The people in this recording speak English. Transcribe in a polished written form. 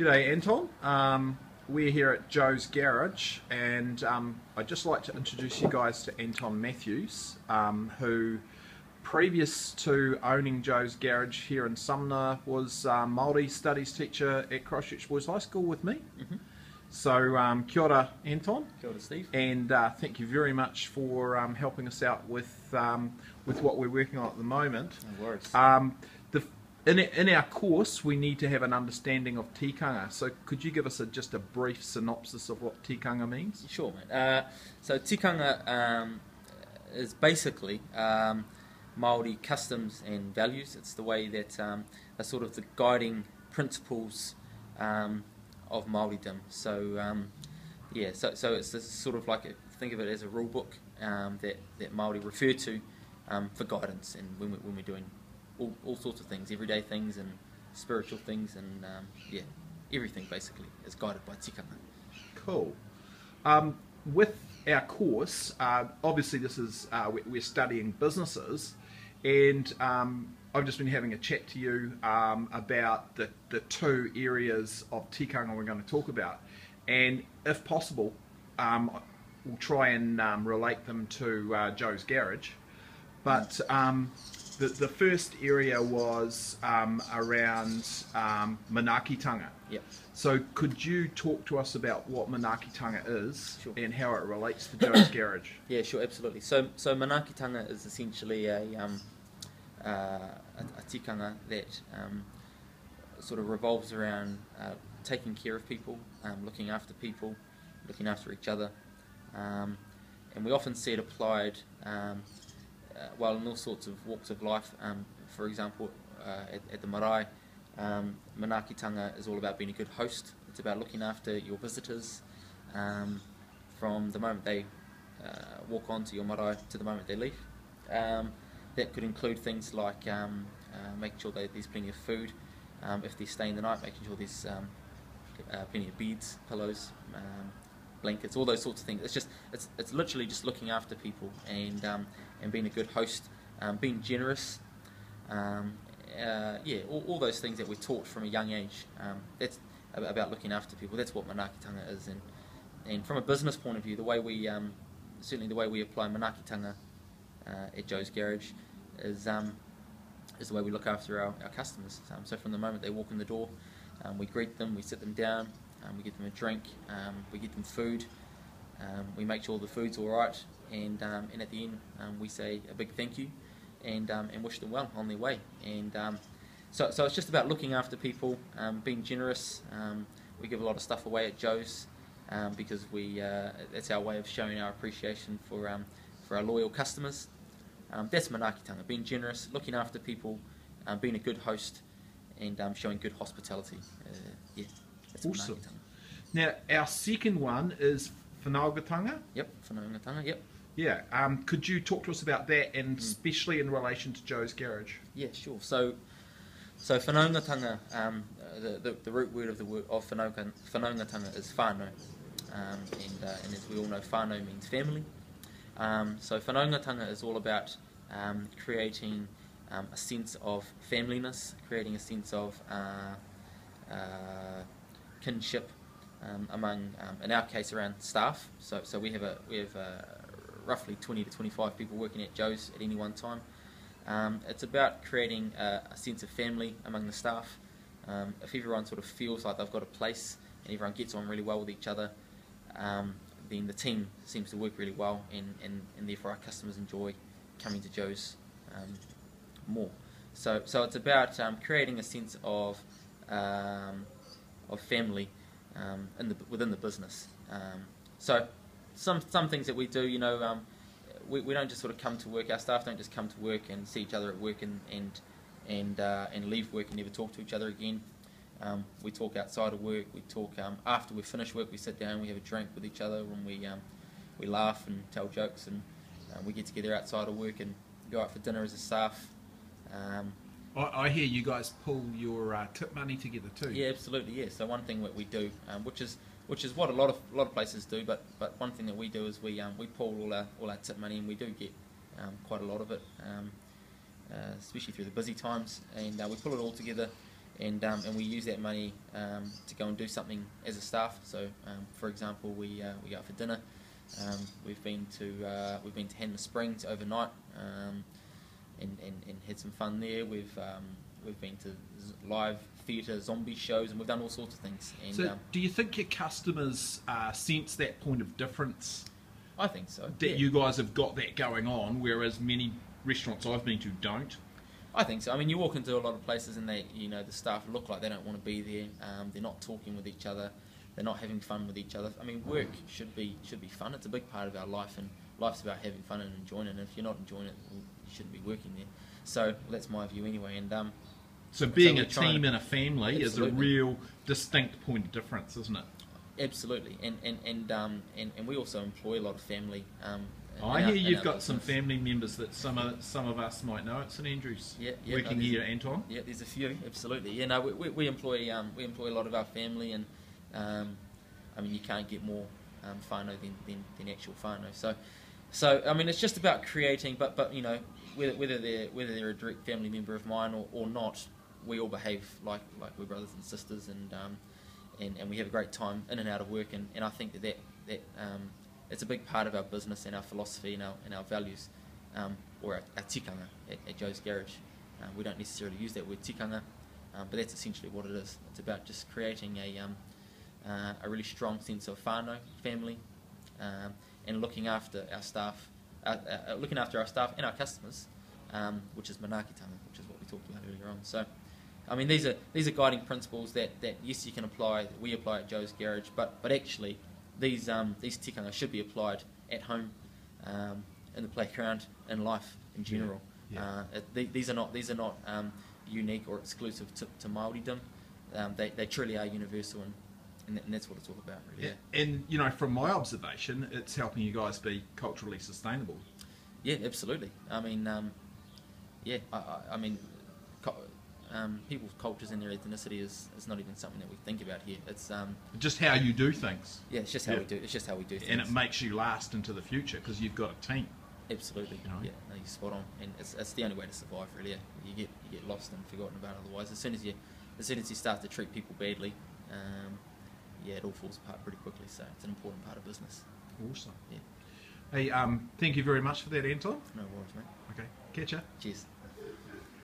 G'day Anton, we're here at Joe's Garage and I'd just like to introduce you guys to Anton Matthews, who previous to owning Joe's Garage here in Sumner was Māori studies teacher at Christchurch Boys High School with me. So kia ora Anton. Kia ora Steve. And thank you very much for helping us out with what we're working on at the moment. No worries. In our course, we need to have an understanding of tikanga. So could you give us just a brief synopsis of what tikanga means? Sure, mate. So tikanga is basically Māori customs and values. It's the way that are sort of the guiding principles of Māoridom. So yeah, so it's this sort of like think of it as a rule book that Māori refer to for guidance, and when we're doing all sorts of things, everyday things and spiritual things, and yeah, everything basically is guided by tikanga. Cool. With our course, obviously this is we're studying businesses, and I've just been having a chat to you about the two areas of tikanga we're going to talk about, and if possible, we'll try and relate them to Joe's Garage. But the first area was around manaakitanga. Yep. So could you talk to us about what manaakitanga is? Sure. And how it relates to Joe's Garage? Yeah, sure, absolutely. So manaakitanga is essentially a tikanga that sort of revolves around taking care of people, looking after each other, and we often see it applied well in all sorts of walks of life. For example, at the marae, manaakitanga is all about being a good host. It's about looking after your visitors from the moment they walk onto your marae to the moment they leave. That could include things like making sure that there's plenty of food, if they're staying the night, making sure there's plenty of beds, pillows, blankets, all those sorts of things. It's literally just looking after people and being a good host, being generous. Yeah, all those things that we're taught from a young age. That's about looking after people. That's what manaakitanga is. And from a business point of view, the way we certainly the way we apply manaakitanga at Joe's Garage is the way we look after our customers. So from the moment they walk in the door, we greet them, we sit them down, we give them a drink, we give them food, we make sure the food's all right, and at the end we say a big thank you and wish them well on their way. And so it's just about looking after people, being generous. We give a lot of stuff away at Joe's because that's our way of showing our appreciation for our loyal customers. That's manaakitanga, being generous, looking after people, being a good host, and showing good hospitality. Yeah, that's awesome. manaakitanga. Now our second one is whanaungatanga. Yep, whanaungatanga, yep. Yeah, could you talk to us about that, and especially in relation to Joe's Garage? Yeah, sure. So whanaungatanga, the root word of whanaungatanga is whānau, and as we all know, whānau means family. So whanaungatanga is all about creating a sense of familyness, creating a sense of kinship among, in our case, around staff. So we have roughly 20 to 25 people working at Joe's at any one time. It's about creating a sense of family among the staff. If everyone sort of feels like they've got a place and everyone gets on really well with each other, then the team seems to work really well, and therefore our customers enjoy coming to Joe's more. So it's about creating a sense of family within the business. So some things that we do, you know, we don't just sort of come to work. Our staff don't just come to work and see each other at work and leave work and never talk to each other again. We talk outside of work. We talk after we finish work. We sit down. We have a drink with each other, and we laugh and tell jokes, and we get together outside of work and go out for dinner as a staff. I hear you guys pull your tip money together too. Yeah, absolutely. Yeah. So one thing that we do, which is what a lot of places do, but one thing that we do is we pull all our tip money, and we do get quite a lot of it, especially through the busy times, and we pull it all together and we use that money to go and do something as a staff. So, for example, we go out for dinner. We've been to Hanmer Springs overnight, and had some fun there. We've been to live theatre zombie shows, and we've done all sorts of things. And, so, do you think your customers sense that point of difference? I think so. That you guys have got that going on, whereas many restaurants I've been to don't? I think so. I mean, you walk into a lot of places and the staff look like they don't want to be there. They're not talking with each other. They're not having fun with each other. I mean, work should be fun. It's a big part of our life, and life's about having fun and enjoying it. And if you're not enjoying it, well, you shouldn't be working there. So that's my view anyway. And so being a team and a family is a real distinct point of difference, isn't it? Absolutely. And we also employ a lot of family. I hear you've got some family members that some of us might know at St Andrews. Working here, Anton. Yeah, there's a few. Absolutely. Yeah, no, we employ a lot of our family, and I mean, you can't get more whānau than actual whānau. So I mean, it's just about creating. But whether they're a direct family member of mine or not, we all behave like we're brothers and sisters, and we have a great time in and out of work. And I think that it's a big part of our business and our philosophy and our values, or our tikanga at Joe's Garage. We don't necessarily use that word tikanga, but that's essentially what it is. It's about just creating a really strong sense of whānau, family, and looking after our staff, and our customers, which is manaakitanga, which is what we talked about earlier on. So, I mean, these are guiding principles that yes, you can apply, that we apply at Joe's Garage, but actually these tikanga should be applied at home, in the playground, in life in general. Yeah. These are not unique or exclusive to Māoridom. They truly are universal, and that's what it's all about, really. Yeah. And from my observation, it's helping you guys be culturally sustainable. Yeah, absolutely. I mean, I mean, people's cultures and their ethnicity is not even something that we think about here. It's just how you do things. Yeah, it's just how we do. It's just how we do things. And it makes you last into the future because you've got a team. Absolutely. Yeah, no, you're spot on, and it's the only way to survive, really. You get lost and forgotten about otherwise. As soon as you start to treat people badly, it all falls apart pretty quickly. So it's an important part of business. Awesome. Yeah. Hey, thank you very much for that, Anton. No worries, mate. Okay, catch ya. Cheers.